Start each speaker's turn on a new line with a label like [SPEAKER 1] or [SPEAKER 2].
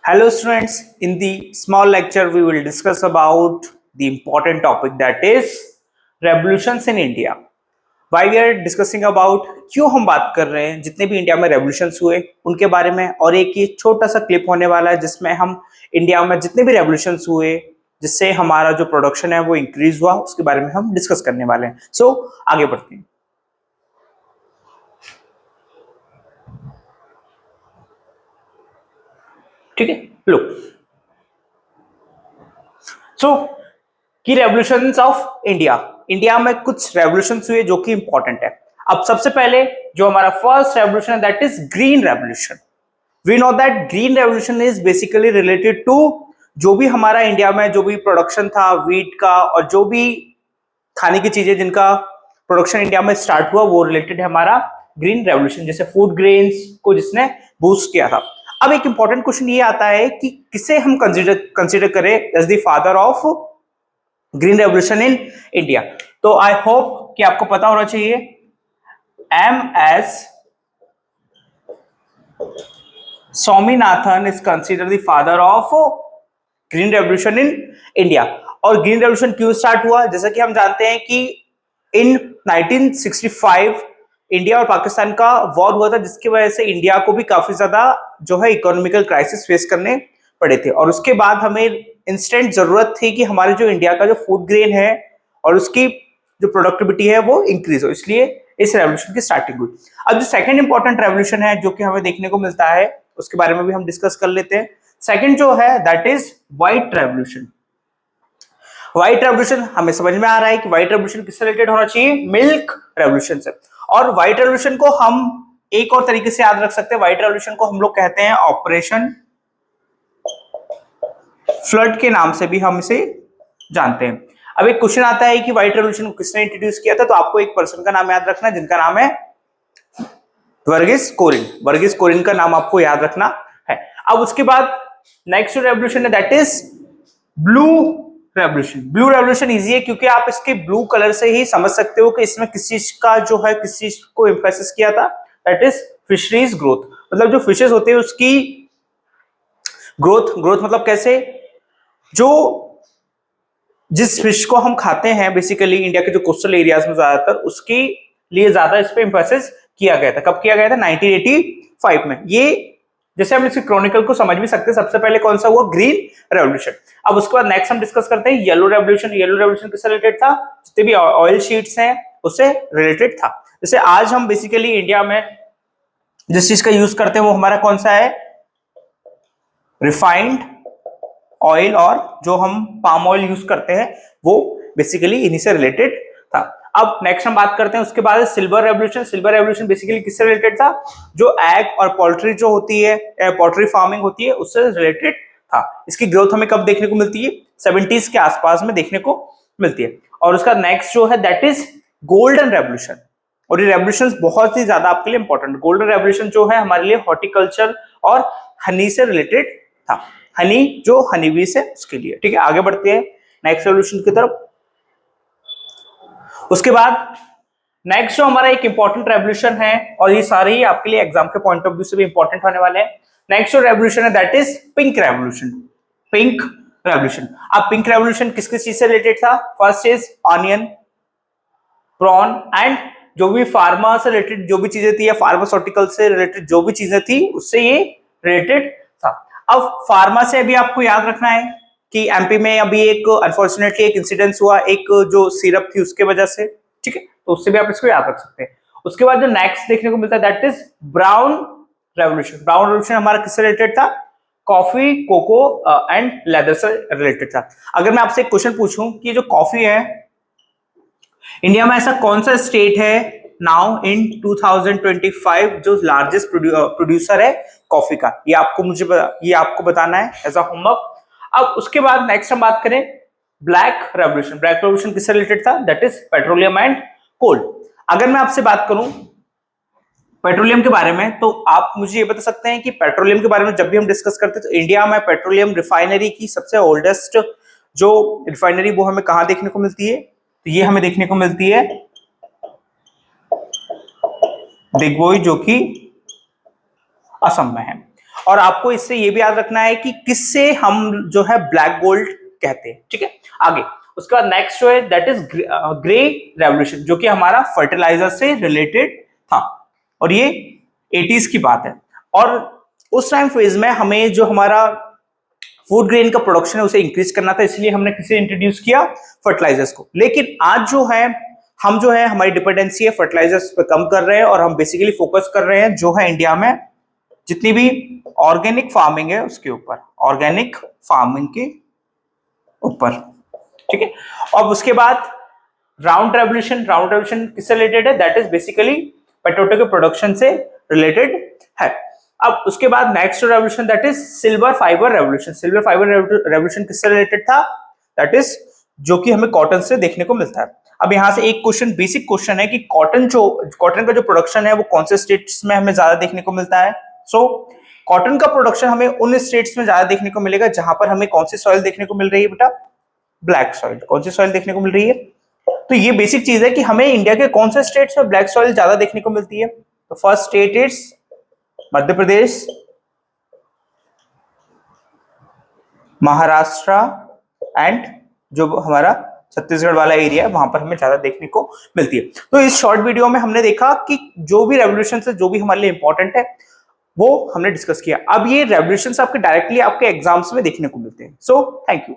[SPEAKER 1] Hello students, in the small lecture we will discuss about the important topic that is revolutions in India. Why we are discussing about क्यों हम बात कर रहे हैं जितने भी इंडिया में रेवोल्यूशंस हुए उनके बारे में, और एक ये छोटा सा क्लिप होने वाला है जिसमें हम इंडिया में जितने भी रेवोल्यूशंस हुए जिससे हमारा जो प्रोडक्शन है वो इंक्रीज हुआ उसके बारे में हम डिस्कस करने वाले हैं। सो आगे बढ़ते हैं। ठीक है, लो सो की रेवोल्यूशंस ऑफ इंडिया में कुछ रेवोल्यूशंस हुए जो कि इंपॉर्टेंट है। अब सबसे पहले जो हमारा फर्स्ट रेवोल्यूशन है that is green revolution. We know that green revolution is basically related to जो भी हमारा इंडिया में जो भी प्रोडक्शन था वीट का और जो भी खाने की चीजें जिनका प्रोडक्शन इंडिया में स्टार्ट हुआ वो रिलेटेड है हमारा ग्रीन रेवोल्यूशन, जैसे फूड ग्रेन्स को जिसने बूस्ट किया था। अब एक इंपॉर्टेंट क्वेश्चन ये आता है कि किसे हम कंसीडर करें as the father of green revolution in India. तो आई होप कि आपको पता होना चाहिए MS Swaminathan is consider the father of green revolution in India. और ग्रीन रेवोल्यूशन क्यों स्टार्ट हुआ, जैसा कि हम जानते हैं कि इन 1965 इंडिया और पाकिस्तान का वॉर हुआ था जिसकी वजह से इंडिया को भी काफी ज्यादा जो है इकोनॉमिकल क्राइसिस फेस करने पड़े थे, और उसके बाद हमें इंस्टेंट जरूरत थी कि हमारे जो इंडिया का जो फूड ग्रेन है और उसकी जो प्रोडक्टिविटी है वो इंक्रीज हो, इसलिए इस रेवोल्यूशन की स्टार्टिंग हुई। अब जो सेकंड इंपॉर्टेंट रेवोल्यूशन है जो कि हमें देखने को मिलता है उसके बारे में भी हम डिस्कस कर लेते हैं। सेकंड जो है that is white revolution. White revolution हमें समझ में आ रहा है कि व्हाइट रेवोल्यूशन किससे रिलेटेड होना चाहिए, मिल्क रेवोल्यूशन से। और व्हाइट रेवोल्यूशन को हम एक और तरीके से याद रख सकते हैं, व्हाइट रेवोल्यूशन को हम लोग कहते हैं ऑपरेशन फ्लड के नाम से भी हम इसे जानते हैं। अब एक क्वेश्चन आता है कि व्हाइट रेवोल्यूशन को किसने इंट्रोड्यूस किया था, तो आपको एक पर्सन का नाम याद रखना है जिनका नाम है वर्गीस कुरियन। वर्गीस कुरियन का नाम आपको याद रखना है। अब उसके बाद नेक्स्ट रेवोल्यूशन है that is blue revolution. Blue revolution easy है क्योंकि आप इसके ब्लू कलर से ही समझ सकते हो कि इसमें किस चीज का जो है किस चीज को एम्फेसिस किया था, दैट इज फिशरीज ग्रोथ। मतलब जो फिशेस होते हैं उसकी ग्रोथ मतलब कैसे, जो जिस फिश को हम खाते हैं बेसिकली इंडिया के जो कोस्टल एरियाज में ज्यादातर, उसके लिए ज्यादा इस पे एम्फेसिस किया गया था। कब किया गया था, 1985 में। ये जैसे हम इसके क्रॉनिकल को समझ भी सकते हैं। सबसे पहले कौन सा हुआ, ग्रीन रेवोल्यूशन। अब उसके बाद नेक्स्ट हम डिस्कस करते हैं येलो रेवोल्यूशन। येलो रेवोल्यूशन किससे रिलेटेड था, जितने भी ऑयल शीट्स हैं उससे रिलेटेड था। जैसे आज हम बेसिकली इंडिया में जिस चीज का यूज करते हैं वो हमारा कौन सा है, रिफाइंड ऑयल, और जो हम पाम ऑयल यूज करते हैं वो बेसिकली इन्हीं से रिलेटेड था। अब नेक्स्ट हम बात करते हैं उसके बाद silver revolution. Silver revolution basically किससे रिलेटेड था, जो एग और पोल्ट्री जो होती है, पोल्ट्री फार्मिंग होती है उससे रिलेटेड था। इसकी ग्रोथ हमें कब देखने को मिलती है, 70s के आसपास में देखने को मिलती है। और उसका नेक्स्ट जो है दैट इज गोल्डन रेवोल्यूशन। और ये रेवोल्यूशन बहुत ही ज्यादा आपके लिए इंपॉर्टेंट। गोल्डन रेवोल्यूशन जो है हमारे लिए हॉर्टिकल्चर और हनी से रिलेटेड था। हनी जो हनी बीस है उसके लिए। ठीक है, आगे बढ़ते हैं नेक्स्ट रेवोल्यूशन की तरफ। उसके बाद नेक्स्ट जो हमारा एक इंपॉर्टेंट रेवोल्यूशन है, और ये सारे ही आपके लिए एग्जाम के पॉइंट ऑफ व्यू से भी इंपॉर्टेंट होने वाले हैं। नेक्स्ट जो रेवोल्यूशन है that is pink revolution. Pink revolution. अब पिंक रेवोल्यूशन किस किस चीज से रिलेटेड था, first is onion, prawn and जो भी फार्मा से रिलेटेड जो भी चीजें थी या फार्मास्यूटिकल से रिलेटेड जो भी चीजें थी उससे ये रिलेटेड था। अब फार्मा से अभी आपको याद रखना है कि एमपी में अभी एक अनफॉर्चुनेटली एक इंसिडेंस हुआ एक जो सिरप थी उसके वजह से। ठीक है, तो उससे भी आप इसको याद रख सकते हैं। उसके बाद जो नेक्स्ट देखने को मिलता है that is brown revolution. Brown revolution हमारा किससे रिलेटेड था, कॉफी, कोको एंड लेदर से रिलेटेड था। अगर मैं आपसे एक क्वेश्चन पूछूं कि जो कॉफी है इंडिया में ऐसा कौन सा स्टेट है नाउ इन 2025 जो लार्जेस्ट प्रोड्यूसर है कॉफी का, ये आपको बताना है एज अ होमवर्क। अब उसके बाद नेक्स्ट हम बात करें ब्लैक रेवोल्यूशन। ब्लैक रेवोल्यूशन किससे रिलेटेड था, that is petroleum and coal. अगर मैं आपसे बात करूं पेट्रोलियम के बारे में तो आप मुझे ये बता सकते हैं कि पेट्रोलियम के बारे में जब भी हम डिस्कस करते हैं तो इंडिया में पेट्रोलियम रिफाइनरी की सबसे ओल्डेस्ट जो रिफाइनरी वो हमें कहां देखने को मिलती है, तो ये हमें देखने को मिलती है दिग्बोई जो कि असम में है। और आपको इससे ये भी याद रखना है कि किससे हम जो है ब्लैक गोल्ड कहते हैं, ठीक है। आगे उसके बाद नेक्स्ट जो है दैट इज ग्रे रेवोल्यूशन, जो कि हमारा फर्टिलाइजर से रिलेटेड था, और ये 80s की बात है। और उस टाइम फेज में हमें जो हमारा फूड ग्रेन का प्रोडक्शन है उसे इंक्रीज करना था, इसलिए हमने किसे इंट्रोड्यूस किया, फर्टिलाइजर्स को। लेकिन आज जो है हम जो है हमारी डिपेंडेंसी है फर्टिलाइजर्स पे कम कर रहे हैं, और हम बेसिकली फोकस कर रहे हैं जो है इंडिया में जितनी भी ऑर्गेनिक फार्मिंग है उसके ऊपर, ऑर्गेनिक फार्मिंग के ऊपर, ठीक है। अब उसके बाद राउंड रेवोल्यूशन किससे रिलेटेड है, दैट इज बेसिकली पोटैटो के प्रोडक्शन से रिलेटेड है। अब उसके बाद next revolution that is silver fibre revolution. Silver fibre revolution किससे रिलेटेड था, दैट इज जो कि हमें कॉटन से देखने को मिलता है। अब यहां से एक क्वेश्चन, बेसिक क्वेश्चन है कि कॉटन का जो प्रोडक्शन है वो कौन से स्टेट्स में हमें ज्यादा देखने को मिलता है। सो कॉटन का प्रोडक्शन हमें उन स्टेट्स में ज्यादा देखने को मिलेगा जहां पर हमें कौन सी सॉइल देखने को मिल रही है बेटा, ब्लैक सॉइल। कौन सी सॉइल देखने को मिल रही है, तो ये बेसिक चीज है कि हमें इंडिया के कौन से स्टेट्स में ब्लैक सॉइल ज्यादा देखने को मिलती है। तो first state is Madhya Pradesh, Maharashtra and जो हमारा छत्तीसगढ़ वाला एरिया है वहां पर हमें ज्यादा देखने को मिलती है। तो इस शॉर्ट वीडियो में हमने देखा कि जो भी रेवोल्यूशन है जो भी हमारे लिए इंपॉर्टेंट है वो हमने डिस्कस किया। अब ये रेवोल्यूशन आपके डायरेक्टली आपके एग्जाम्स में देखने को मिलते हैं। So thank you.